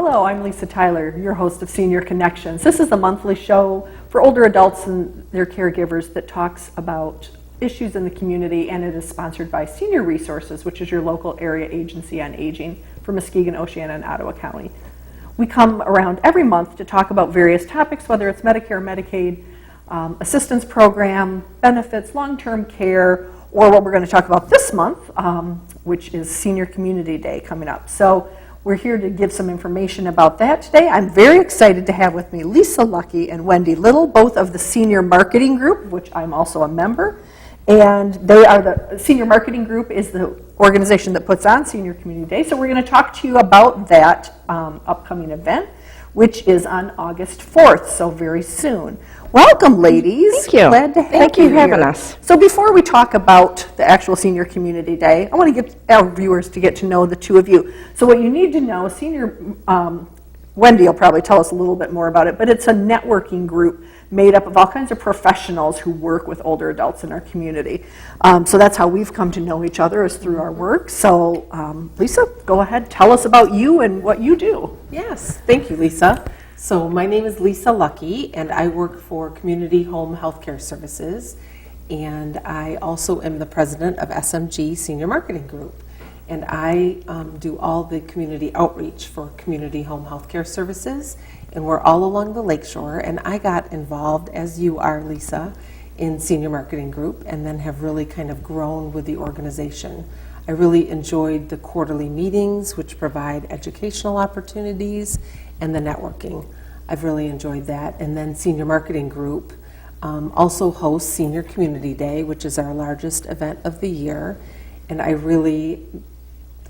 Hello, I'm Lisa Tyler, your host of Senior Connections. This is a monthly show for older adults and their caregivers that talks about issues in the community, and it is sponsored by Senior Resources, which is your local area agency on aging for Muskegon, Oceana, and Ottawa County. We come around every month to talk about various topics, whether it's Medicare, Medicaid, assistance program, benefits, long-term care, or what we're going to talk about this month, which is Senior Community Day coming up. So we're here to give some information about that today. I'm very excited to have with me Lisa Luckey and Wendy Little, both of the Senior Marketing Group, which I'm also a member. And they are the Senior Marketing Group is the organization that puts on Senior Community Day. So we're going to talk to you about that upcoming event, which is on August 4th, so very soon. Welcome, ladies. Thank you. Glad to have you. Thank you for having us. So before we talk about the actual Senior Community Day, I want to get our viewers to get to know the two of you. So what you need to know, Wendy will probably tell us a little bit more about it, but it's a networking group made up of all kinds of professionals who work with older adults in our community. So that's how we've come to know each other, is through our work. So Lisa, go ahead, tell us about you and what you do. Yes, thank you, Lisa. So my name is Lisa Luckey, and I work for Community Home Healthcare Services, and I also am the president of SMG Senior Marketing Group. And I do all the community outreach for Community Home Healthcare Services, and we're all along the lakeshore. And I got involved, as you are, Lisa, in Senior Marketing Group, and then have really kind of grown with the organization. I really enjoyed the quarterly meetings, which provide educational opportunities, and the networking. I've really enjoyed that. And then Senior Marketing Group also hosts Senior Community Day, which is our largest event of the year. And I really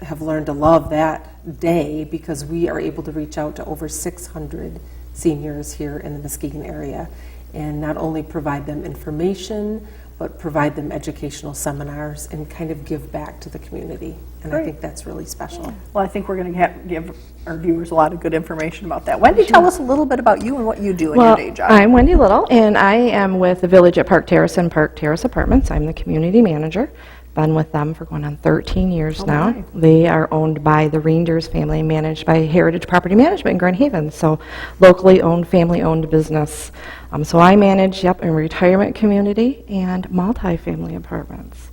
have learned to love that day because we are able to reach out to over 600 seniors here in the Muskegon area and not only provide them information, but provide them educational seminars and kind of give back to the community. And Great. I think that's really special. Well, I think we're going to give our viewers a lot of good information about that. Wendy, tell us a little bit about you and what you do in your day job. I'm Wendy Little, and I am with the Village at Park Terrace and Park Terrace Apartments. I'm the community manager. Been with them for going on 13 years now. My. They are owned by the Reinders family, managed by Heritage Property Management in Grand Haven, so locally owned, family-owned business. So I manage, a retirement community and multi-family apartments.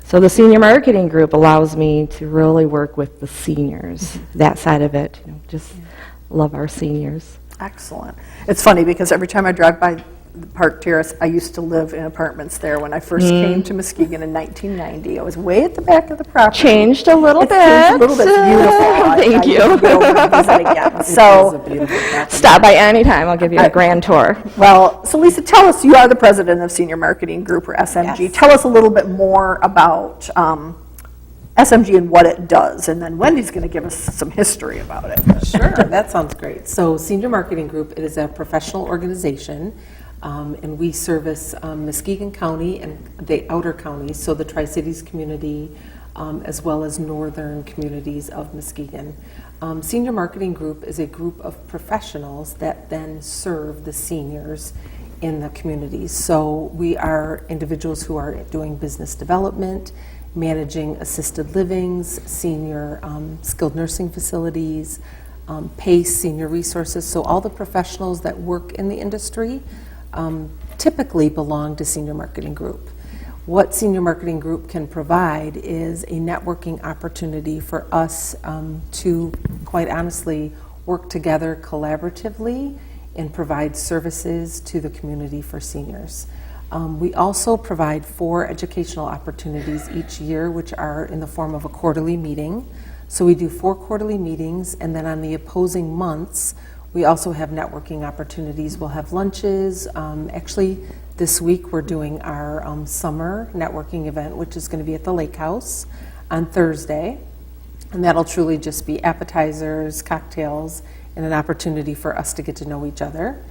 So the Senior Marketing Group allows me to really work with the seniors, that side of it. Just love our seniors. Excellent. It's funny because every time I drive by the Park Terrace, I used to live in apartments there when I first came to Muskegon in 1990. I was way at the back of the property. Changed a little bit. Changed a little bit. It's beautiful. Thank you. I go over and visit again. It is a So, beautiful property. Stop by anytime. I'll give you a grand tour. well, so Lisa, tell us, you are the president of Senior Marketing Group, or SMG. Yes. Tell us a little bit more about SMG and what it does, and then Wendy's going to give us some history about it. Sure, that sounds great. So Senior Marketing Group, it is a professional organization, and we service Muskegon County and the outer counties, so the Tri-Cities community, as well as northern communities of Muskegon. Senior Marketing Group is a group of professionals that then serve the seniors in the communities. So we are individuals who are doing business development, managing assisted livings, senior skilled nursing facilities, PACE, Senior Resources. So all the professionals that work in the industry typically belong to Senior Marketing Group. What Senior Marketing Group can provide is a networking opportunity for us to, quite honestly, work together collaboratively and provide services to the community for seniors. We also provide 4 educational opportunities each year, which are in the form of a quarterly meeting. So we do 4 quarterly meetings, and then on the opposing months, we also have networking opportunities. We'll have lunches. Actually, this week we're doing our summer networking event, which is going to be at the Lake House on Thursday. And that'll truly just be appetizers, cocktails, and an opportunity for us to get to know each other.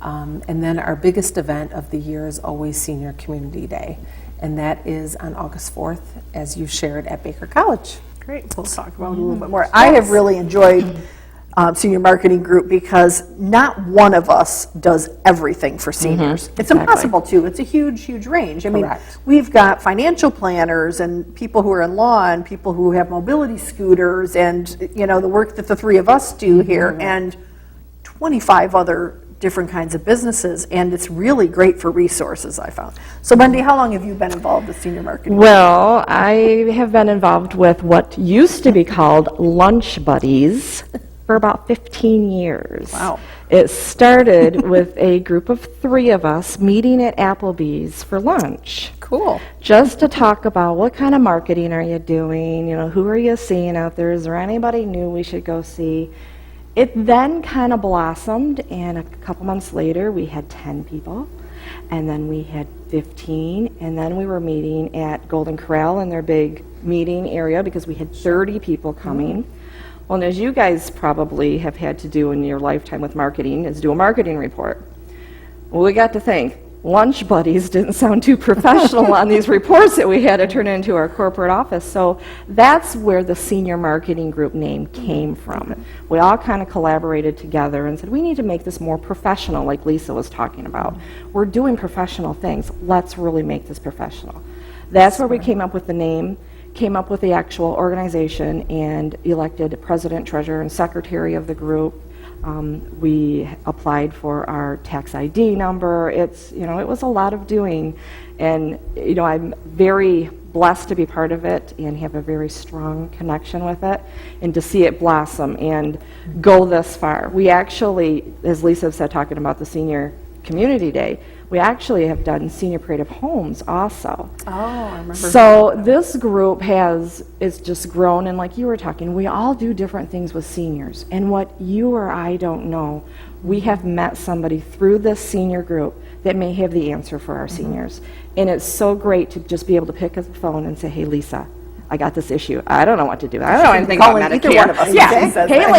And then our biggest event of the year is always Senior Community Day. And that is on August 4th, as you shared at Baker College. Great. We'll talk about it a little bit more. I have really enjoyed senior marketing group, because not one of us does everything for seniors. It's impossible to. It's a huge, huge range. I mean, Correct. we've got financial planners and people who are in law and people who have mobility scooters and, you know, the work that the three of us do here, and 25 other different kinds of businesses, and it's really great for resources, I found. So Wendy, how long have you been involved with senior marketing? Well, I have been involved with what used to be called Lunch Buddies for about 15 years. Wow. It started with a group of 3 of us meeting at Applebee's for lunch. Cool. Just to talk about what kind of marketing are you doing, you know, who are you seeing out there, is there anybody new we should go see? It then kind of blossomed, and a couple months later we had 10 people, and then we had 15, and then we were meeting at Golden Corral in their big meeting area because we had 30 people coming. Well, and as you guys probably have had to do in your lifetime with marketing, is do a marketing report. Well, we got to think, Lunch Buddies didn't sound too professional on these reports that we had to turn into our corporate office. So that's where the senior marketing group name came from. We all kind of collaborated together and said, we need to make this more professional, like Lisa was talking about. We're doing professional things. Let's really make this professional. That's where we came up with the name, came up with the actual organization, and elected president, treasurer, and secretary of the group. We applied for our tax ID number. It's, you know, it was a lot of doing, and, you know, I'm very blessed to be part of it and have a very strong connection with it, and to see it blossom and go this far. We actually, as Lisa said, talking about the Senior Community Day, we actually have done Senior Parade of Homes also. Oh, I remember. So this group is just grown, and like you were talking, we all do different things with seniors. And what you or I don't know, we have met somebody through this senior group that may have the answer for our seniors. And it's so great to just be able to pick up the phone and say, hey, Lisa, I got this issue. I don't know what to do. I don't know anything about Medicare. Either one of us. Yeah. She says Hey, that.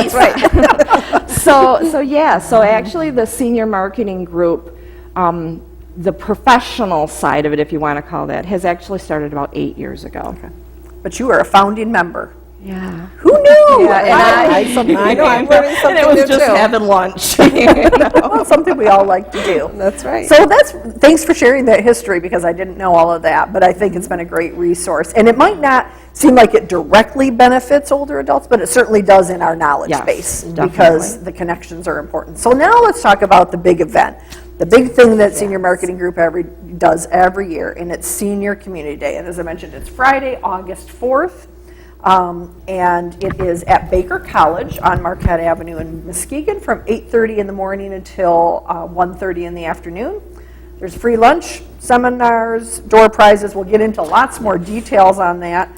Lisa. So actually the senior marketing group, the professional side of it, if you want to call that, has actually started about 8 years ago. But you are a founding member. Yeah. Who knew? Yeah, and I know, I'm learning something and it was new just too. having lunch. Well, something we all like to do. That's right. So thanks for sharing that history, because I didn't know all of that, but I think it's been a great resource. And it might not seem like it directly benefits older adults, but it certainly does in our knowledge Yes, base, definitely. because the connections are important. So now let's talk about the big event, the big thing that Senior Marketing Group does every year, and it's Senior Community Day. And as I mentioned, it's Friday, August 4th. And it is at Baker College on Marquette Avenue in Muskegon from 8:30 in the morning until 1:30 in the afternoon. There's free lunch, seminars, door prizes. We'll get into lots more details on that.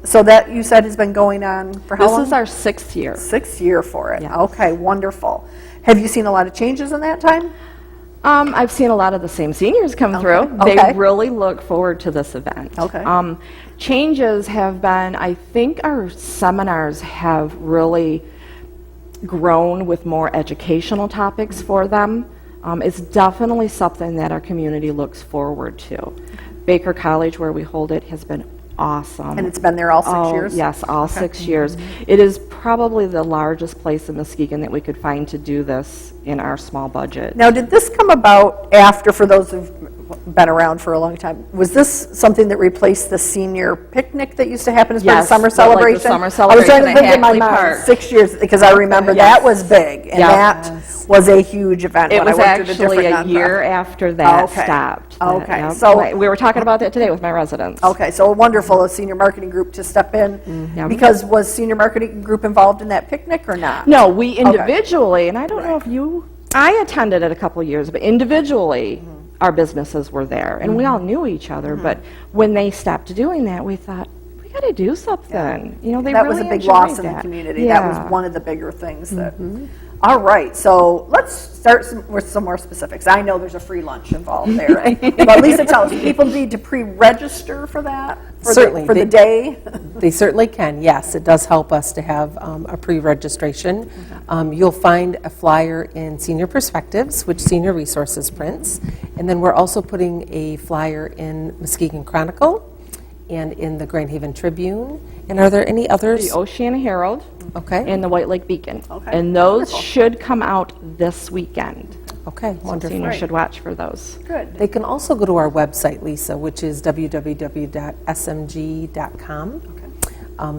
So that, you said, has been going on for how long? This is our 6th year. 6th year for it. Yes. Okay, wonderful. Have you seen a lot of changes in that time? I've seen a lot of the same seniors come through. Okay. They really look forward to this event. Okay. Changes have been, I think our seminars have really grown with more educational topics for them. It's definitely something that our community looks forward to. Baker College, where we hold it, has been awesome. And it's been there all 6 years? Yes, all 6 years. It is probably the largest place in Muskegon that we could find to do this in our small budget. Now, did this come about after, for those who've been around for a long time, was this something that replaced the senior picnic that used to happen as part of Yes, summer like the celebration? summer I was celebration trying to at think in my Hackley mind, Park. 6 years, because I remember that was big, and Yes. that was a huge event It when I was worked at a actually different a year after that Okay. stopped. Okay, Yep. so- We were talking about that today with my residents. Okay, so wonderful, a senior marketing group to step in, Yep. because was senior marketing group involved in that picnic or not? No, we individually, and I don't know if I attended it a couple years, but individually, our businesses were there, and we all knew each other, but when they stopped doing that, we thought, we got to do something. You know, they That really was a big enjoyed loss in the that. community. Yeah. That was one of the bigger things that. All right, so let's start with some more specifics. I know there's a free lunch involved there, but Lisa, tell us, people need to pre-register for that? Certainly. For the day? They certainly can, yes. It does help us to have a pre-registration. You'll find a flyer in Senior Perspectives, which Senior Resources prints. And then we're also putting a flyer in Muskegon Chronicle and in the Grand Haven Tribune. And are there any others? The Oceana Herald Okay. and the White Lake Beacon. Okay. And those Wonderful. should come out this weekend. Okay, So wonderful. seniors should watch for those. Good. They can also go to our website, Lisa, which is www.smg.com.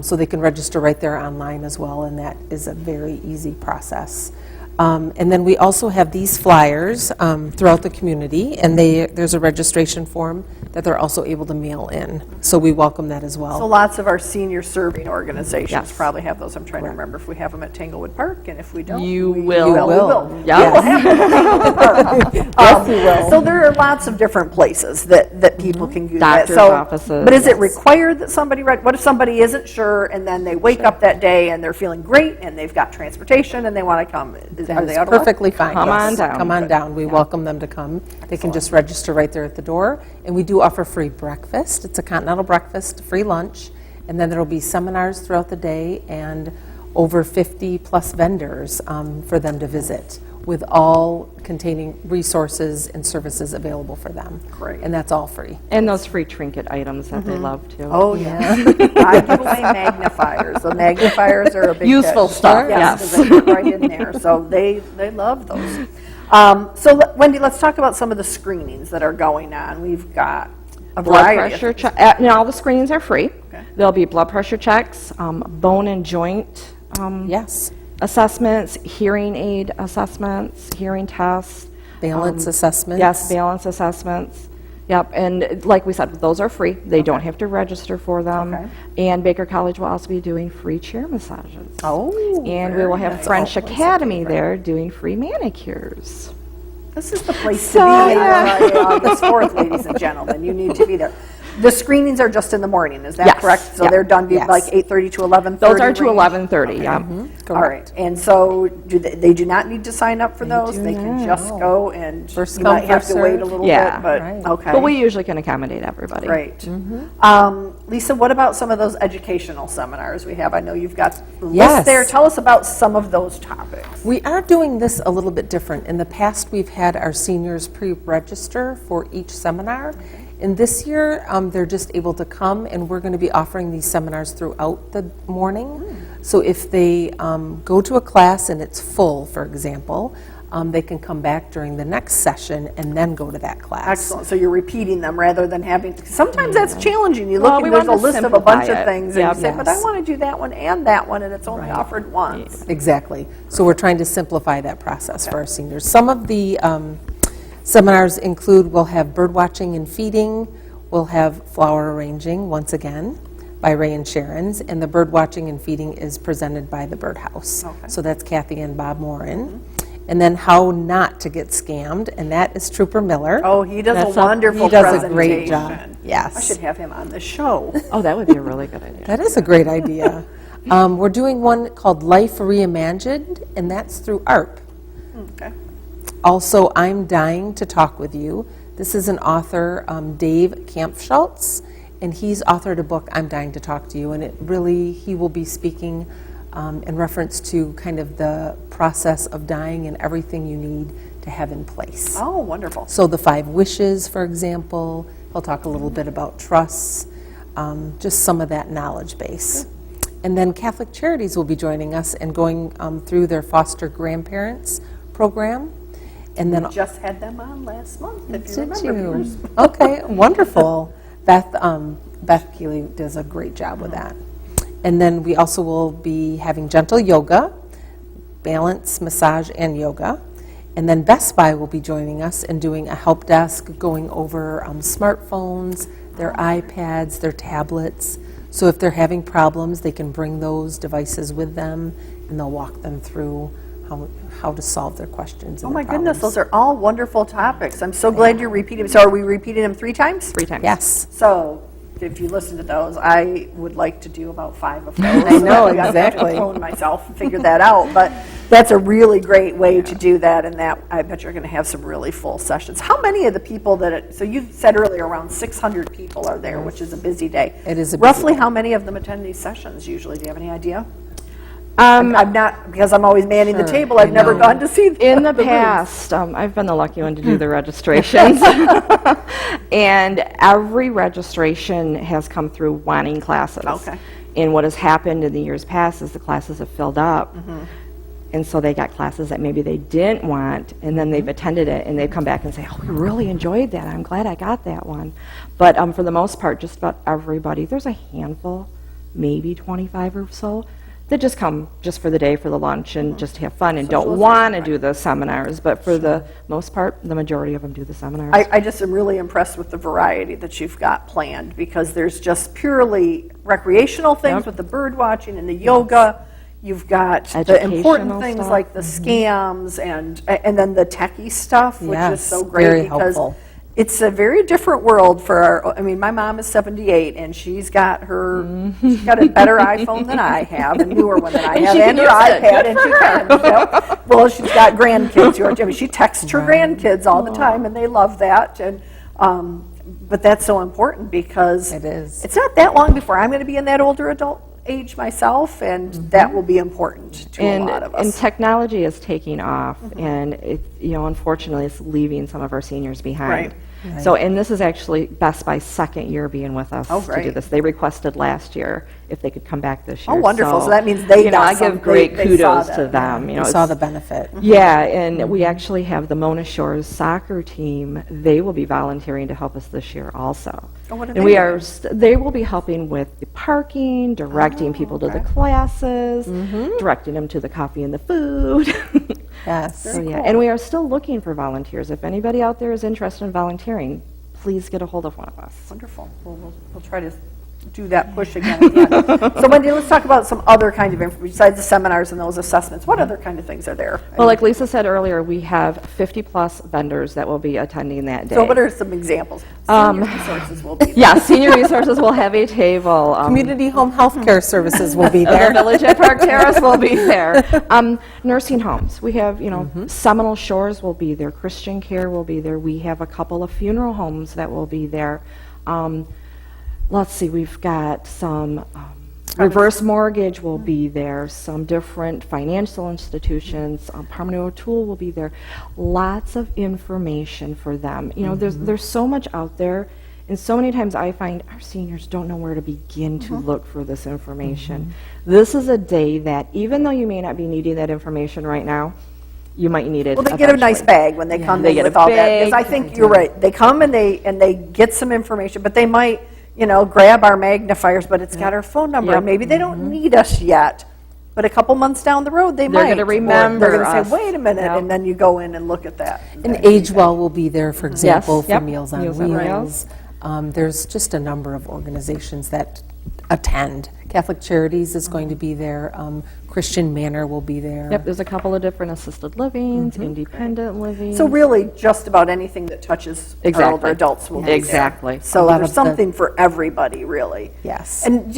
So they can register right there online as well, and that is a very easy process. And then we also have these flyers throughout the community, and there's a registration form that they're also able to mail in. So we welcome that as well. So lots of our senior serving organizations Yes. probably have those. I'm trying to remember if we have them at Tanglewood Park, and if we don't, You we will. we will. Yes. We will have them at Tanglewood Park. So there are lots of different places that people can do that. Doctor's So- offices, But is it yes. required that somebody, what if somebody isn't sure, and then they wake up that day and they're feeling great, and they've got transportation, and they want to come? That Are is they out of luck? perfectly fine. Come yes. on down. Come on down. We welcome them to come. They can just register right there at the door. And we do offer free breakfast. It's a continental breakfast, free lunch, and then there will be seminars throughout the day and over 50 plus vendors for them to visit, with all containing resources and services available for them. Great. And that's all free. And those free trinket items that they love too. Oh, yeah. I give away magnifiers. The magnifiers are a big Useful hit. stuff, Yes, yes. 'cause they fit right in there. So they love those. Wendy, let's talk about some of the screenings that are going on. We've got a Blood variety. pressure check. Now all the screenings are free. Okay. There'll be blood pressure checks, bone and joint Yes. assessments, hearing aid assessments, hearing tests. Balance assessments. Yes, balance assessments. Yep, and like we said, those are free. They don't have to register for them. Okay. And Baker College will also be doing free chair massages. Oh, And we will have that's French always a Academy favorite. there doing free manicures. This is the place So, to be on yeah. August 4th, ladies and gentlemen. You need to be there. The screenings are just in the morning, is that Yes, correct? So yeah. they're done Yes. like 8:30 to 11:30? Those are to range? 11:30, yeah. All right, and so they do not need to sign up for those? do They can not. just go, and First you come, might have first to wait a served. little Yeah. bit, but, Right. okay. But we usually can accommodate everybody. Great. Lisa, what about some of those educational seminars we have? I know you've got the list Yes. there. Tell us about some of those topics. We are doing this a little bit different. In the past, we've had our seniors pre-register for each seminar. And this year, they're just able to come, and we're going to be offering these seminars throughout the morning. So if they go to a class and it's full, for example, they can come back during the next session and then go to that class. Excellent. So you're repeating them rather than having, sometimes that's challenging. You Well, look we and there's a wanted to list of a bunch simplify of it. things, Yeah. and you say, but I Yes. want to do that one, and it's only offered once. Exactly. So we're trying to simplify that process for our seniors. Some of the seminars include, we'll have bird watching and feeding, we'll have flower arranging, once again, by Ray and Sharon's, and the bird watching and feeding is presented by the Birdhouse. Okay. So that's Kathy and Bob Morin. And then how not to get scammed, and that is Trooper Miller. Oh, he does That's a a- wonderful he does a presentation. great job. Yes. I should have him on the show. Oh, that would be a really good idea. That is a great idea. We're doing one called Life Reimagined, and that's through ARP. Okay. Also, I'm Dying to Talk with You. This is an author, Dave Kampschultz, and he's authored a book, I'm Dying to Talk to You, and he will be speaking in reference to kind of the process of dying and everything you need to have in place. Oh, wonderful. So the 5 wishes, for example, he'll talk a little bit about trusts, just some of that knowledge base. And then Catholic Charities will be joining us and going through their foster grandparents program. And then Just had them on last month, if you did remember. you? viewers. Okay, wonderful. Beth Keeley does a great job with that. And then we also will be having gentle yoga, balance, massage, and yoga. And then Best Buy will be joining us and doing a help desk, going over smartphones, their iPads, their tablets. So if they're having problems, they can bring those devices with them, and they'll walk them through how to solve their questions. Oh and my their goodness, problems. those are all wonderful topics. I'm so glad you're repeating. So are we repeating them 3 times? 3 times. Yes. So if you listen to those, I would like to do about 5 of those. I know, I have exactly. to hone myself and figure that out. But that's a really great way to do that, and that I bet you're going to have some really full sessions. How many of the people so you said earlier around 600 people are there, which is a busy day. It is a busy Roughly day. how many of them attend these sessions usually? Do you have any idea? I'm not, because I'm always manning the Sure, table, I I've never know. gone to see the In the booths. past, I've been the lucky one to do the registrations. And every registration has come through wanting classes. Okay. And what has happened in the years past is the classes have filled up. Mm-hmm. And so they got classes that maybe they didn't want, and then they've attended it, and they've come back and say, oh, we really enjoyed that. I'm glad I got that one. But for the most part, just about everybody, there's a handful, maybe 25 or so, that just come just for the day, for the lunch, and just have fun and don't want to do the seminars. But for the most part, the majority of them do the seminars. I just am really impressed with the variety that you've got planned, because there's just purely recreational things Yep. with the bird watching and the yoga. You've got the important Educational things stuff. like the scams and then the techie stuff, which is so Yes, great very because helpful. it's a very different world for our, I mean, my mom is 78 and she's got she's got a better iPhone than I have, a newer one than I have, she and her can use it. iPad, and she can. You know? Well, she's got grandkids. I mean, she texts her grandkids all the time, and they love that. And but that's so important because It is. it's not that long before I'm going to be in that older adult age myself, and that will be important to a lot of us. And technology is taking off, and unfortunately, it's leaving some of our seniors behind. Right. So, and this is actually Best Buy's second year being with us Oh, to do great. this. They requested last year if they could come back this year. Oh, wonderful. So that means they got I some- give great they saw kudos that, to them. I You know, saw it's- the benefit. yeah, and we actually have the Mona Shores soccer team. They will be volunteering to help us this year also. Oh, what are and they we doing? they will be helping with the parking, directing people to the classes, directing them to the coffee and the food. Yes. So, yeah, and we are still looking for volunteers. If anybody out there is interested in volunteering, please get a hold of one of us. Wonderful. We'll try to do that push again. So Wendy, let's talk about some other kind of information besides the seminars and those assessments. What other kind of things are there? Well, like Lisa said earlier, we have 50-plus vendors that will be attending that day. So what are some examples? Senior resources will be. Yeah, Senior Resources will have a table. Community home health care services will be The there. Village at Park Terrace will be there. Nursing homes. We have, Seminole Shores will be there. Christian Care will be there. We have a couple of funeral homes that will be there. Let's see, we've got some reverse mortgage will be there, some different financial institutions, Parmano O'Toole will be there. Lots of information for them. There's so much out there, and so many times I find our seniors don't know where to begin to look for this information. This is a day that, even though you may not be needing that information right now, you might need it Well, they get a nice eventually. bag when they come They in get with a all that. Because I bag. think you're right. They come and they get some information, but they might, grab our magnifiers, but it's got our phone number. Yep. Maybe they don't need us yet, but a couple months down the road, they might. gonna Or remember they're going to us. say, wait a minute, Yep. and then you go in and look at that. And Age Well will be there, for example, for yep. Meals on Meals on Wheels. There's just a number of organizations that attend. Catholic Charities is going to be there. Christian Manor will be there. Yep, there's a couple of different assisted livings, independent living. So really, just about anything that touches our older Exactly. adults will be there. Exactly. So A lot there's of the- something for everybody, really. Yes. And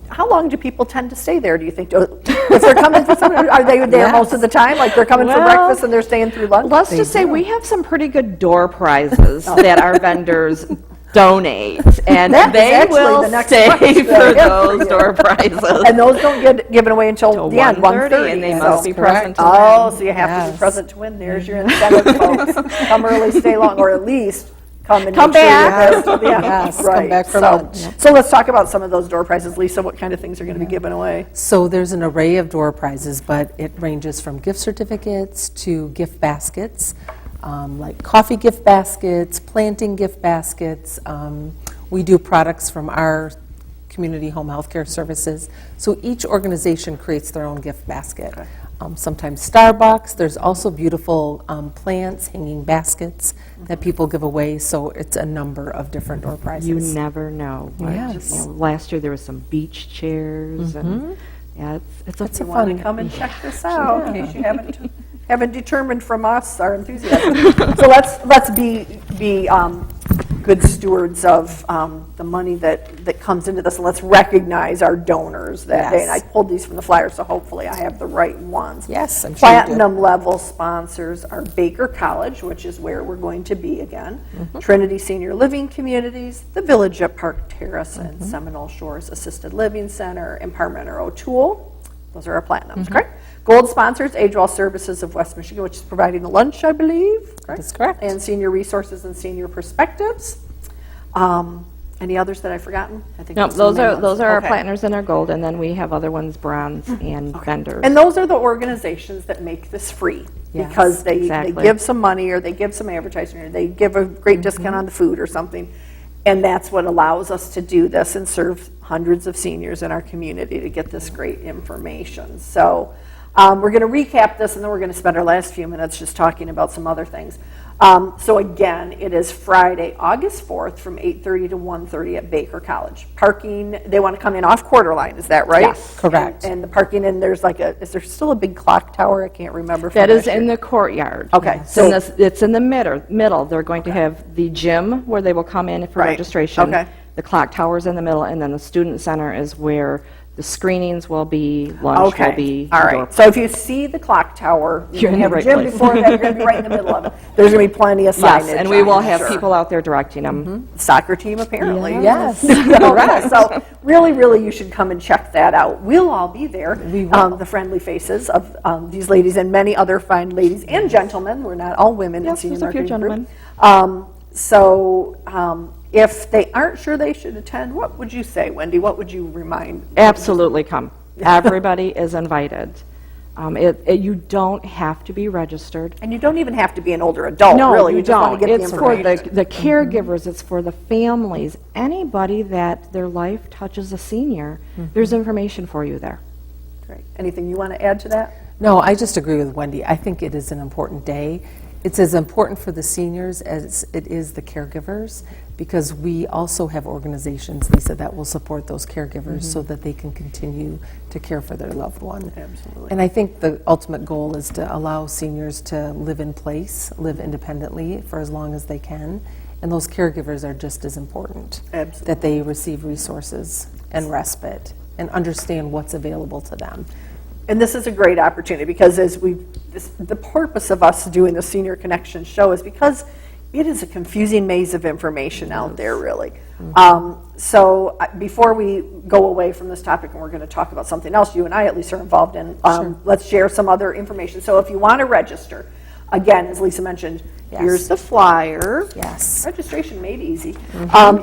how long do people tend to stay there, do you think? If they're coming for something, are they there Yes. most of the time? Like they're coming for Well, breakfast and they're staying through lunch? Let's just say we have some pretty good door prizes that our vendors donate, and That is they actually will the next stay question. for Yeah. those door prizes. And those don't get given away until the end, 1:30. and they so- must be present to Oh, win. so you have to be Yes. present to win. There's your incentive, folks. Come early, stay long, or at least come and Come make sure you're back. there. Yeah, Yes, come right. back for so, lunch. So let's talk about some of those door prizes. Lisa, what kind of things are going to be given away? So there's an array of door prizes, but it ranges from gift certificates to gift baskets, like coffee gift baskets, planting gift baskets. We do products from our community home health care services. So each organization creates their own gift basket. Sometimes Starbucks. There's also beautiful plants, hanging baskets that people give away. So it's a number of different door prizes. You never know. Yes. Last year there was some beach chairs, and yeah, it's It's a a You want fun. to come and check this out in case you haven't determined from us our enthusiasm. So let's be good stewards of the money that comes into this. Let's recognize our donors that day. And I Yes. pulled these from the flyer, so hopefully I have the right ones. Yes, I'm sure you do. Platinum level sponsors are Baker College, which is where we're going to be again, Trinity Senior Living Communities, the Village at Park Terrace and Seminole Shores Assisted Living Center, and Parmano O'Toole, Those are our platinums, correct? Gold sponsors Age Well Services of West Michigan, which is providing the lunch, I believe. That's correct. And Senior Resources and Senior Perspectives. Any others that I've forgotten? I think No, those are the main ones. those are our Okay. platinums and our gold, and then we have other ones, bronze and vendors. And those are the organizations that make this free Yes, because they exactly. give some money or they give some advertising or they give a great discount on the food or something. And that's what allows us to do this and serve hundreds of seniors in our community to get this great information. So we're going to recap this and then we're going to spend our last few minutes just talking about some other things. So again, it is Friday, August 4th from 8:30 to 1:30 at Baker College. Parking, they want to come in off Quarter Line, is that right? Yes, correct. And the parking, and there's like is there still a big clock tower? I can't remember. from That is last year. in the courtyard. Okay, It's in so- it's in the middle. They're going to have the gym where they will come in for Right, registration. okay. The clock tower's in the middle, and then the student center is where the screenings will be, lunch will Okay, be. all indoor. right. So if you see the clock tower, You're in have the a right gym place. before that, you're going to be right in the middle of it. There's going to be plenty of signage. Yes, and we will on it, have sure. people out there directing them. Soccer team, apparently. Yes. Correct. So really, really, you should come and check that out. We'll all be there. We will. The friendly faces of these ladies and many other fine ladies and gentlemen. We're not all women in Yes, senior there's a few marketing group. gentlemen. If they aren't sure they should attend, what would you say, Wendy? What would you remind? Absolutely come. Everybody is invited. You don't have to be registered. And you don't even have to be an older adult, No, really. you just want don't. to get It's the for information. the caregivers, it's for the families, anybody that their life touches a senior, there's information for you there. Great. Anything you want to add to that? No, I just agree with Wendy. I think it is an important day. It's as important for the seniors as it is the caregivers, because we also have organizations, Lisa, that will support those caregivers so that they can continue to care for their loved one. Absolutely. And I think the ultimate goal is to allow seniors to live in place, live independently for as long as they can. And those caregivers are just as important. Absolutely. That they receive resources and respite and understand what's available to them. And this is a great opportunity because the purpose of us doing the Senior Connection show is because it is a confusing maze of information out there, really. So before we go away from this topic and we're going to talk about something else you and I at least are involved in, let's share some other information. So if you want to register, again, as Lisa mentioned, here's the flyer. Yes. Registration made easy.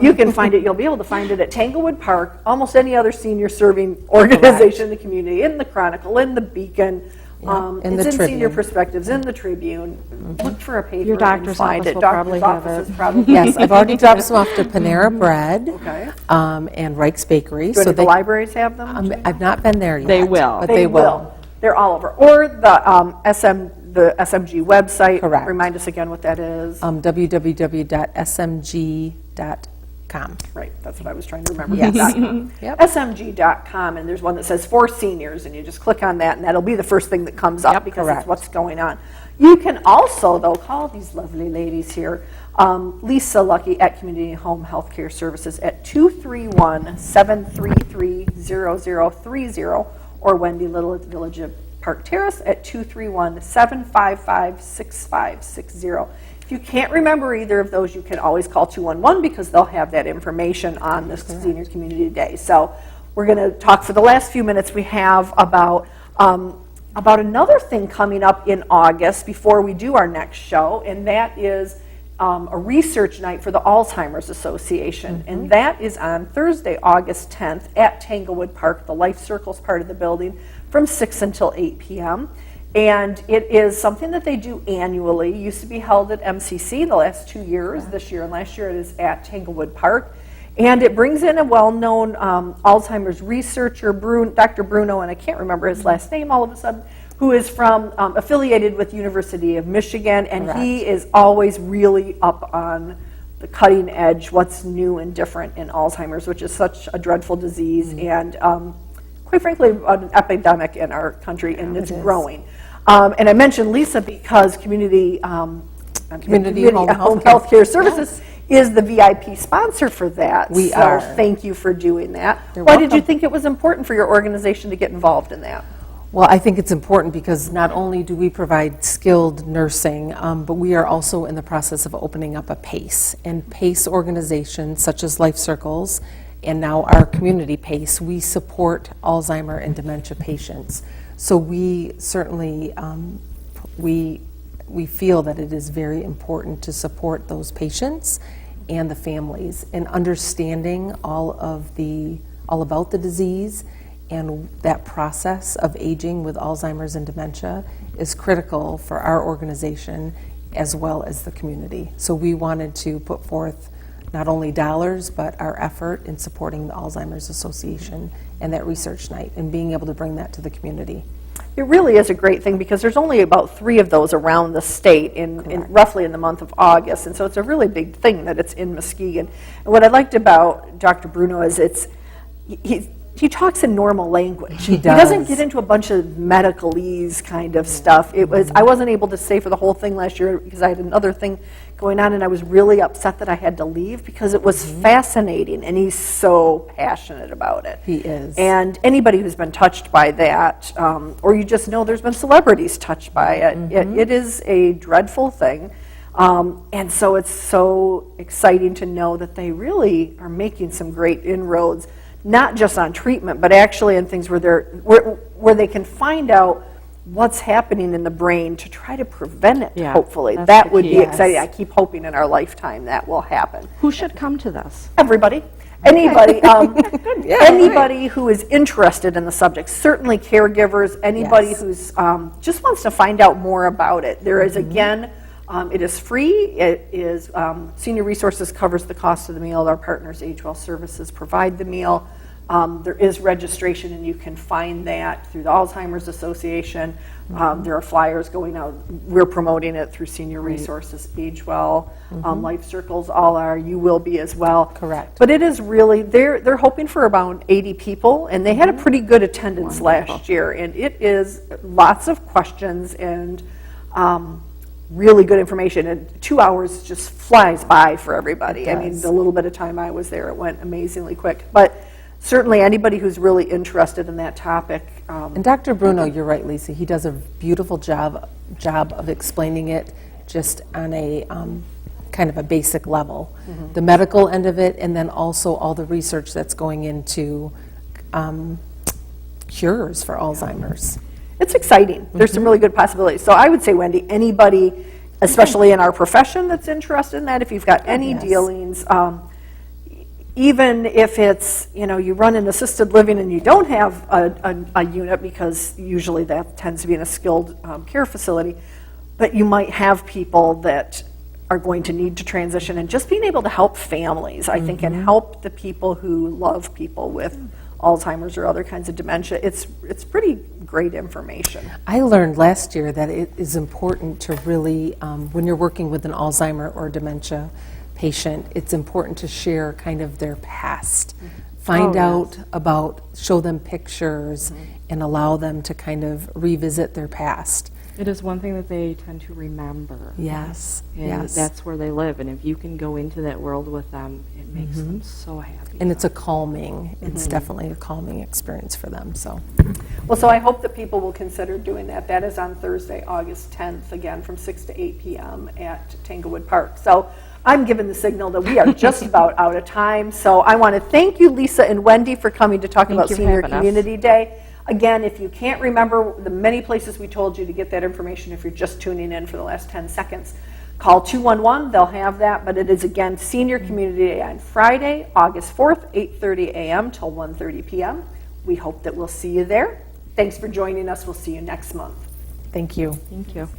You can find it, you'll be able to find it at Tanglewood Park, almost any other senior serving organization in the community, in the Chronicle, in the Beacon, in it's the in Senior Tribune. Perspectives, in the Tribune. Look for a paper Your doctor's and find office it. will Doctor's probably have offices it. probably. Yes, I've already dropped some off to Panera Bread Okay. and Reich's Bakery. Do any of the libraries have them? I've not been there yet. They will. But they will. They're all over. Or the SMG website. Correct. Remind us again what that is. www.smg.com. Right, that's what I was trying to remember. Yes. .com. Yep. SMG.com, and there's one that says for seniors, and you just click on that, and that'll be the first thing that comes up because correct. it's what's going on. You can also, though, call these lovely ladies here, Lisa Luckey at Community Home Healthcare Services at 231-733-0030, or Wendy Little at the Village of Park Terrace at 231-755-6560. If you can't remember either of those, you can always call 211 because they'll have that information on this Senior Community Day. So we're going to talk for the last few minutes we have about another thing coming up in August before we do our next show, and that is a research night for the Alzheimer's Association. And that is on Thursday, August 10th at Tanglewood Park, the Life Circles part of the building, from 6 until 8 p.m. And it is something that they do annually. It used to be held at MCC the last 2 years. This year and last year it is at Tanglewood Park. And it brings in a well-known Alzheimer's researcher, Dr. Bruno, and I can't remember his last name all of a sudden, who is affiliated with University of Michigan, and he is always really up on the cutting edge, what's new and different in Alzheimer's, which is such a dreadful disease and quite frankly an epidemic in our country, and it's growing. And I mentioned Lisa because Community Home Healthcare Services is the VIP sponsor for that. We so are. Thank you for doing that. You're Why did you welcome. think it was important for your organization to get involved in that? Well, I think it's important because not only do we provide skilled nursing, but we are also in the process of opening up a PACE. And PACE organizations such as Life Circles and now our community PACE, we support Alzheimer and dementia patients. So we certainly, we feel that it is very important to support those patients and the families in understanding all about the disease, and that process of aging with Alzheimer's and dementia is critical for our organization as well as the community. So we wanted to put forth not only dollars, but our effort in supporting the Alzheimer's Association and that research night and being able to bring that to the community. It really is a great thing because there's only about 3 of those around the state in roughly in the month of August, and so it's a really big thing that it's in Muskegon. And what I liked about Dr. Bruno is he talks in normal language. He does. He doesn't get into a bunch of medicalese kind of stuff. I wasn't able to stay for the whole thing last year because I had another thing going on, and I was really upset that I had to leave because it was fascinating, and he's so passionate about it. He is. And anybody who's been touched by that, or you just know there's been celebrities touched by it, it is a dreadful thing. And so it's so exciting to know that they really are making some great inroads, not just on treatment, but actually in things where they can find out what's happening in the brain to try to prevent it, hopefully. That would be exciting. I keep hoping in our lifetime that will happen. Who should come to this? Everybody. Anybody, anybody who is interested in the subject, certainly caregivers, anybody who's just wants to find out more about it. There is, again, it is free. It is, Senior Resources covers the cost of the meal. Our partners, Age Well Services, provide the meal. There is registration, and you can find that through the Alzheimer's Association. There are flyers going out. We're promoting it through Senior Resources, Age Well, Life Circles, all are. You will be as well. Correct. But it is really, they're hoping for about 80 people, and they had a pretty good attendance last year. And it is lots of questions and really good information. And 2 hours just flies by for everybody. I mean, the little bit of time I was there, it went amazingly quick. But certainly anybody who's really interested in that topic. And Dr. Bruno, you're right, Lisa, he does a beautiful job of explaining it just on a kind of a basic level. The medical end of it, and then also all the research that's going into cures for Alzheimer's. It's exciting. There's some really good possibilities. So I would say, Wendy, anybody, especially in our profession that's interested in that, if you've got any dealings, even if it's, you run an assisted living and you don't have a unit, because usually that tends to be in a skilled care facility, but you might have people that are going to need to transition, and just being able to help families, I think, and help the people who love people with Alzheimer's or other kinds of dementia, it's pretty great information. I learned last year that it is important to really, when you're working with an Alzheimer or dementia patient, it's important to share kind of their past. Find out about, show them pictures, and allow them to kind of revisit their past. It is one thing that they tend to remember. Yes, And that's where they live. And if you can go into that world with them, it makes them so happy. And it's a calming, it's definitely a calming experience for them, so. Well, so I hope that people will consider doing that. That is on Thursday, August 10th, again, from 6 to 8 p.m. at Tanglewood Park. So I'm giving the signal that we are just about out of time. So I want to thank you, Lisa and Wendy, for coming to talk about Senior Community Day. Again, if you can't remember the many places we told you to get that information, if you're just tuning in for the last 10 seconds, call 211. They'll have that. But it is, again, Senior Community Day on Friday, August 4th, 8:30 a.m. till 1:30 p.m. We hope that we'll see you there. Thanks for joining us. We'll see you next month. Thank you. Thank you.